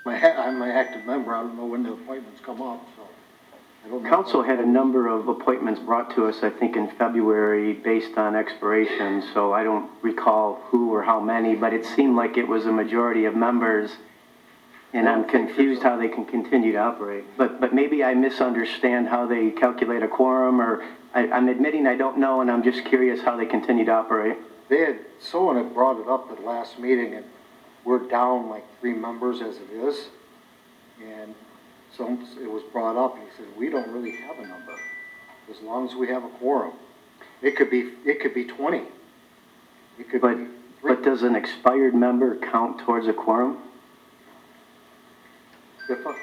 I'm my active member. I don't know when the appointments come up, so I don't know. Council had a number of appointments brought to us, I think, in February based on expiration, so I don't recall who or how many, but it seemed like it was a majority of members, and I'm confused how they can continue to operate. But maybe I misunderstand how they calculate a quorum, or I'm admitting I don't know, and I'm just curious how they continue to operate. Someone had brought it up at the last meeting, and we're down like 3 members as it is. And it was brought up, and he said, we don't really have a number, as long as we have a quorum. It could be 20. It could be 3. But does an expired member count towards a quorum? TIFA?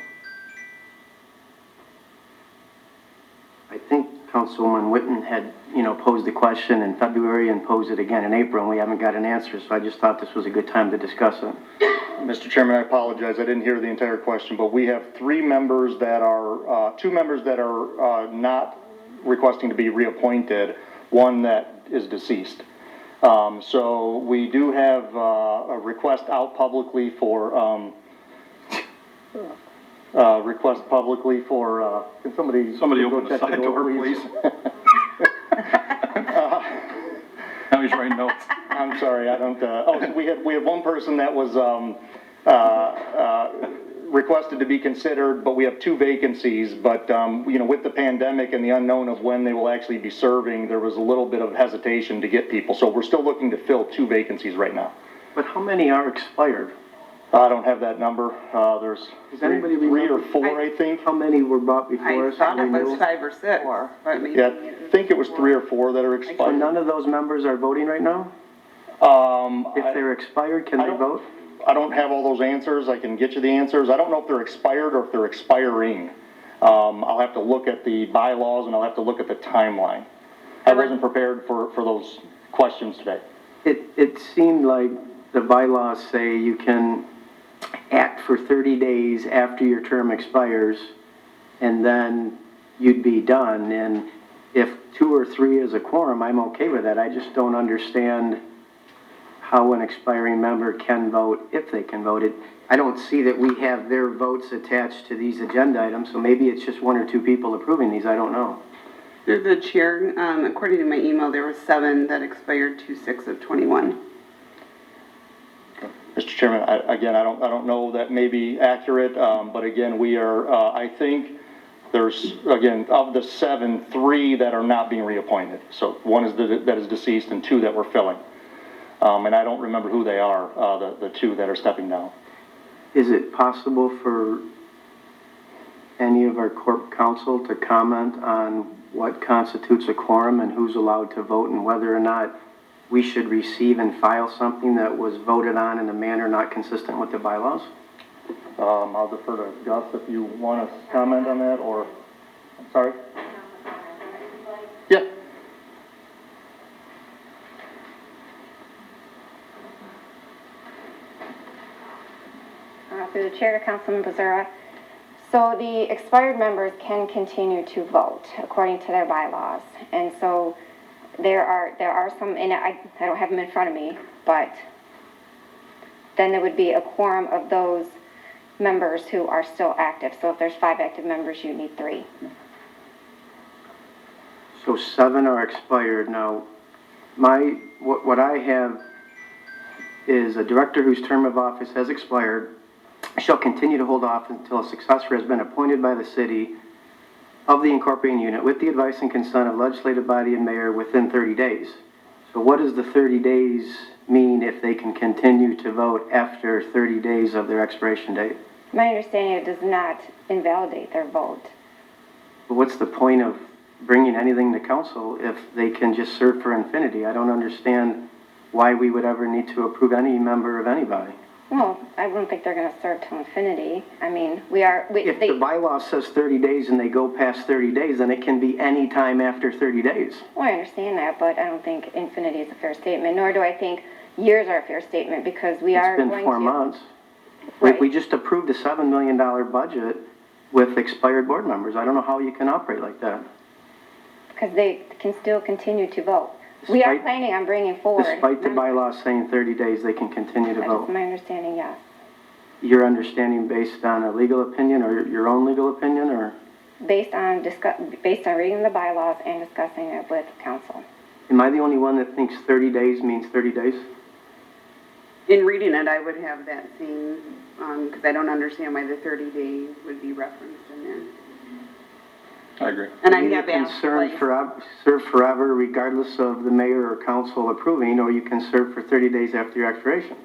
I think Councilwoman Witten had, posed the question in February and posed it again in April, and we haven't got an answer, so I just thought this was a good time to discuss it. Mr. Chairman, I apologize. I didn't hear the entire question, but we have 3 members that are, 2 members that are not requesting to be reappointed, 1 that is deceased. So we do have a request out publicly for, can somebody open the side door, please? Now he's writing notes. I'm sorry, I don't, so we had 1 person that was, requested to be considered, but we have 2 vacancies, but, with the pandemic and the unknown of when they will actually be serving, there was a little bit of hesitation to get people, so we're still looking to fill 2 vacancies right now. But how many are expired? I don't have that number. There's Does anybody 3 or remember? 4, I think. How many were brought before us? I thought it was 5 or 6. But maybe. Yeah, I think it was 3 or 4 that are So expired. none of those members are voting right now? If they're expired, can they vote? I don't have all those answers. I can get you the answers. I don't know if they're expired or if they're expiring. I'll have to look at the bylaws and I'll have to look at the timeline. I wasn't prepared for those questions today. It seemed like the bylaws say you can act for 30 days after your term expires, and then you'd be done. And if 2 or 3 is a quorum, I'm okay with that. I just don't understand how an expiring member can vote, if they can vote. I don't see that we have their votes attached to these agenda items, so maybe it's just 1 or 2 people approving these, I don't know. Through the chair, according to my email, there were 7 that expired 2/6 of 21. Mr. Chairman, I don't know that may be accurate, but again, we are, I think there's, again, of the 7, 3 that are not being reappointed. So 1 is that is deceased and 2 that we're filling. And I don't remember who they are, the 2 that are stepping down. Is it possible for any of our corp counsel to comment on what constitutes a quorum and who's allowed to vote, and whether or not we should receive and file something that was voted on in a manner not consistent with the bylaws? I'll defer to Gus if you want to comment on that, or, I'm sorry? Yeah. Through the chair to Councilman Bzura. So the expired members can continue to vote according to their bylaws. And so there are some, and I don't have them in front of me, but then there would be a quorum of those members who are still active. So if there's 5 active members, you need 3. So 7 are expired. Now, what I have is a director whose term of office has expired shall continue to hold office until a successor has been appointed by the city of the incorporating unit with the advice and consent of legislative body and mayor within 30 days. So what does the 30 days mean if they can continue to vote after 30 days of their expiration date? My understanding, it does not invalidate their vote. But what's the point of bringing anything to council if they can just serve for infinity? I don't understand why we would ever need to approve any member of anybody. Well, I wouldn't think they're going to serve till infinity. I mean, If the bylaw says 30 days and they go past 30 days, then it can be any time after 30 days. Well, I understand that, but I don't think infinity is a fair statement, nor do I think years are a fair statement, because we are going to... It's been 4 months. Right. We just approved a $7 million budget with expired board members. I don't know how you can operate like that. Because they can still continue to vote. We are planning on bringing forward... Despite the bylaws saying 30 days, they can continue to That vote. is my understanding, yes. your understanding based on a legal opinion or your own legal opinion, or? Based on reading the bylaws and discussing it with council. Am I the only one that thinks 30 days means 30 days? In reading it, I would have that same, because I don't understand why the 30-day would be referenced in there. I agree. And I You have can asked serve forever regardless of the mayor or council approving, or you can serve for 30 days after your expiration.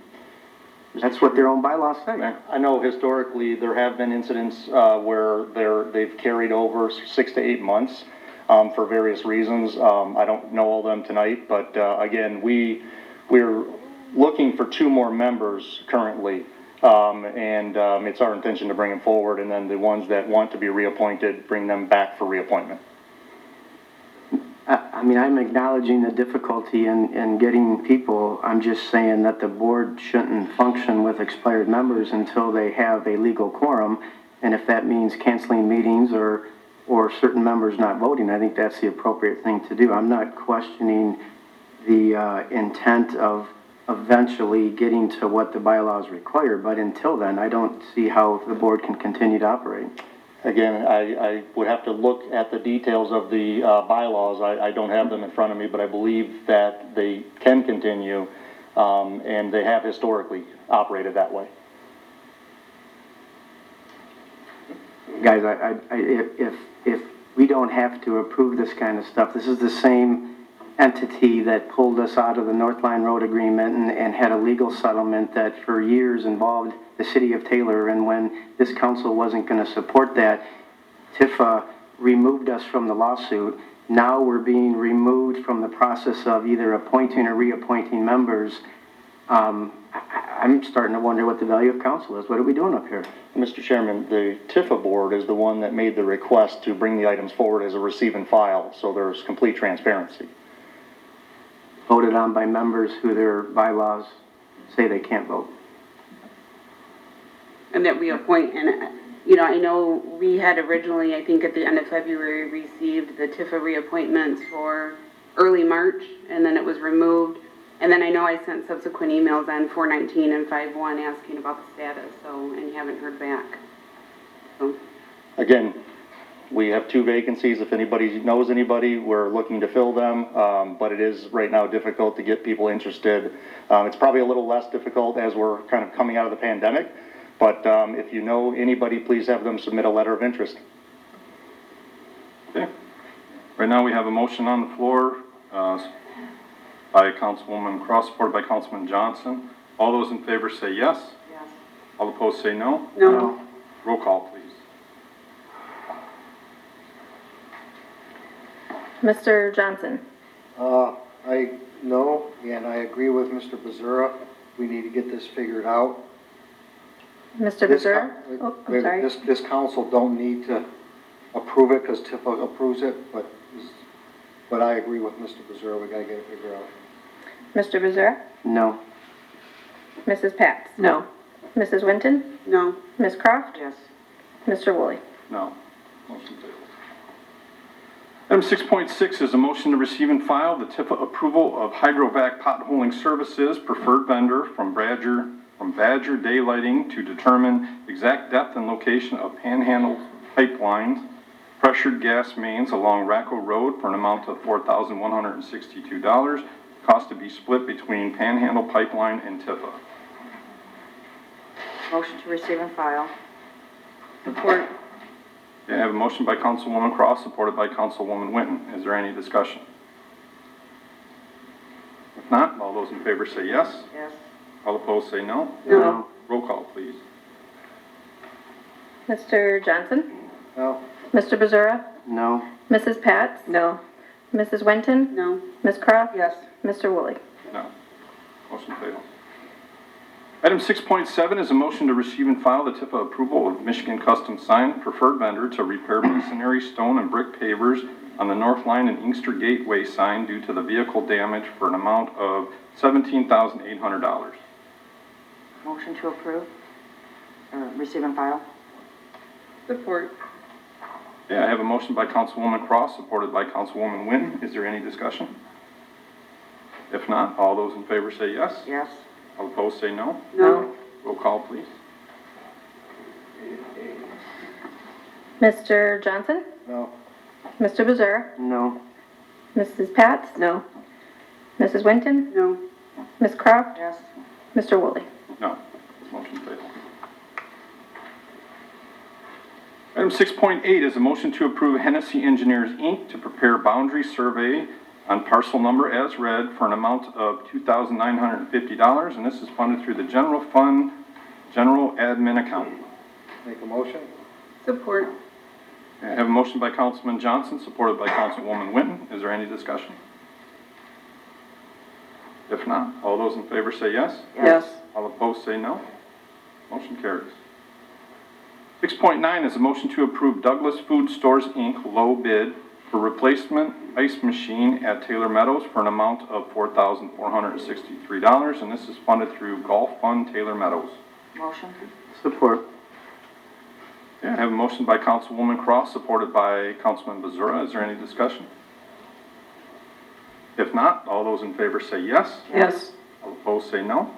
That's what their own bylaws say. I know historically, there have been incidents where they've carried over 6 to 8 months for various reasons. I don't know all of them tonight, but again, we're looking for 2 more members currently. It's our intention to bring them forward, and then the ones that want to be reappointed, bring them back for reappointment. I mean, I'm acknowledging the difficulty in getting people. I'm just saying that the board shouldn't function with expired members until they have a legal quorum. And if that means canceling meetings or certain members not voting, I think that's the appropriate thing to do. I'm not questioning the intent of eventually getting to what the bylaws require, but until then, I don't see how the board can continue to operate. Again, I would have to look at the details of the bylaws. I don't have them in front of me, but I believe that they can continue, and they have historically operated that way. Guys, if we don't have to approve this kind of stuff, this is the same entity that pulled us out of the Northline Road agreement and had a legal settlement that for years involved the city of Taylor, and when this council wasn't going to support that, TIFA removed us from the lawsuit. Now we're being removed from the process of either appointing or reappointing members. I'm starting to wonder what the value of council is. What are we doing up here? Mr. Chairman, the TIFA board is the one that made the request to bring the items forward as a receive and file, so there's complete transparency. Voted on by members who their bylaws say they can't vote. And that we appoint, and, you know, I know we had originally, I think at the end of February, received the TIFA reappointments for early March, and then it was removed. And then I know I sent subsequent emails on 419 and 51 asking about the status, so, and you haven't heard back. So. Again, we have 2 vacancies. If anybody knows anybody, we're looking to fill them, but it is right now difficult to get people interested. It's probably a little less difficult as we're kind of coming out of the pandemic, but if you know anybody, please have them submit a letter of interest. Okay. Right now, we have a motion on the floor by Councilwoman Croft, supported by Councilman Johnson. All those in favor say yes. Yes. All opposed say no. No. Roll call, please. Mr. Johnson? I know, and I agree with Mr. Bzura. We need to get this figured out. Mr. This Bzura? coun- Oh, I'm sorry. This council don't need to approve it because TIFA approves it, but I agree with Mr. Bzura. We gotta get it figured out. Mr. Bzura? No. Mrs. Pats? No. Mrs. Winton? No. Ms. Croft? Yes. Mr. Woolley? No. Motion fails. Item 6.6 is a motion to receive and file the TIFA approval of Hydrovac Potholing Services, preferred vendor from Badger Daylighting to determine exact depth and location of Panhandle Pipeline pressured gas mains along Rach Road for an amount of $4,162. Cost to be split between Panhandle Pipeline and TIFA. Motion to receive and file. Support. Okay, I have a motion by Councilwoman Croft, supported by Councilwoman Winton. Is there any discussion? If not, all those in favor say yes. Yes. All opposed say no. No. Roll call, please. Mr. Johnson? No? Mr. Bzura? No. Mrs. Pats? No. Mrs. Winton? No. Ms. Croft? Yes. Mr. Woolley? No. Motion fails. Item 6.7 is a motion to receive and file the TIFA approval of Michigan Custom Sign preferred vendor to repair masonry, stone, and brick pavers on the Northline and Inkster Gateway sign due to the vehicle damage for an amount of $17,800. Motion to approve, or receive and file. Support. Okay, I have a motion by Councilwoman Croft, supported by Councilwoman Winton. Is there any discussion? If not, all those in favor say yes. Yes. All opposed say no. No. Roll call, please. Mr. Johnson? No. Mr. Bzura? No. Mrs. Pats? No. Mrs. Winton? No. Ms. Croft? Yes. Mr. Woolley? No. Motion failed. Item 6.8 is a motion to approve Hennessy Engineers, Inc. to prepare boundary survey on parcel number as read for an amount of $2,950, and this is funded through the general fund, general admin account. Make a motion? Support. I have a motion by Councilman Johnson, supported by Councilwoman Winton. Is there any discussion? If not, all those in favor say yes. Yes. All opposed say no. Motion carries. 6.9 is a motion to approve Douglas Food Stores, Inc. low bid for replacement ice machine at Taylor Meadows for an amount of $4,463, and this is funded through Golf Fund Taylor Meadows. Motion. Support. Okay, I have a motion by Councilwoman Croft, supported by Councilman Bzura. Is there any discussion? If not, all those in favor say yes. Yes. All opposed say no.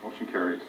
Motion carries.